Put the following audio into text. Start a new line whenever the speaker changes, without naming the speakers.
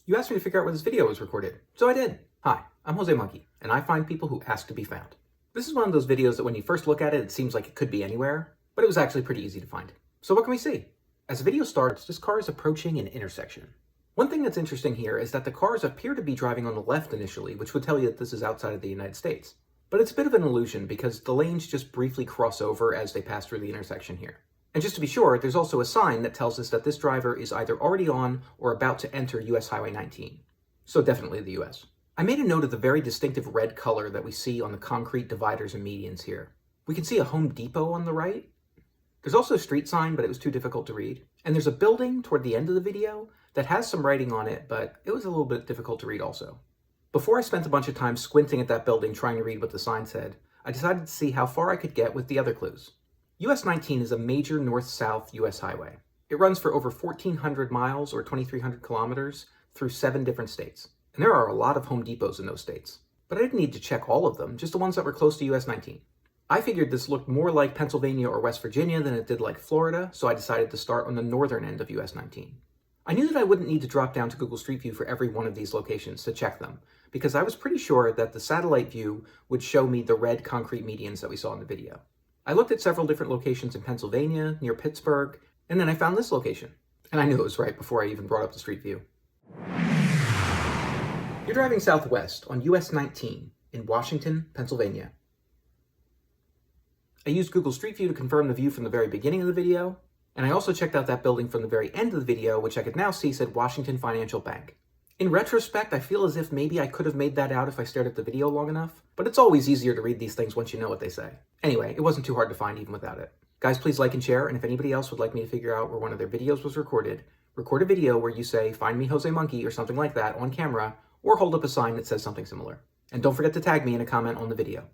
You asked me to figure out where this video was recorded, so I did. Hi, I'm Jose Monkey, and I find people who ask to be found. This is one of those videos that when you first look at it, it seems like it could be anywhere, but it was actually pretty easy to find. So what can we see? As the video starts, this car is approaching an intersection. One thing that's interesting here is that the cars appear to be driving on the left initially, which would tell you that this is outside of the United States. But it's a bit of an illusion because the lanes just briefly cross over as they pass through the intersection here. And just to be sure, there's also a sign that tells us that this driver is either already on or about to enter US Highway 19. So definitely the US. I made a note of the very distinctive red color that we see on the concrete dividers and medians here. We can see a Home Depot on the right. There's also a street sign, but it was too difficult to read. And there's a building toward the end of the video that has some writing on it, but it was a little bit difficult to read also. Before I spent a bunch of time squinting at that building trying to read what the sign said, I decided to see how far I could get with the other clues. US 19 is a major north-south US highway. It runs for over 1,400 miles or 2,300 kilometers through 7 different states. And there are a lot of Home Depots in those states. But I didn't need to check all of them, just the ones that were close to US 19. I figured this looked more like Pennsylvania or West Virginia than it did like Florida, so I decided to start on the northern end of US 19. I knew that I wouldn't need to drop down to Google Street View for every one of these locations to check them, because I was pretty sure that the satellite view would show me the red concrete medians that we saw in the video. I looked at several different locations in Pennsylvania, near Pittsburgh, and then I found this location. And I knew it was right before I even brought up the Street View. You're driving southwest on US 19 in Washington, Pennsylvania. I used Google Street View to confirm the view from the very beginning of the video, and I also checked out that building from the very end of the video, which I could now see said Washington Financial Bank. In retrospect, I feel as if maybe I could have made that out if I stared at the video long enough, but it's always easier to read these things once you know what they say. Anyway, it wasn't too hard to find even without it. Guys, please like and share, and if anybody else would like me to figure out where one of their videos was recorded, record a video where you say, "Find me Jose Monkey," or something like that on camera, or hold up a sign that says something similar. And don't forget to tag me in a comment on the video.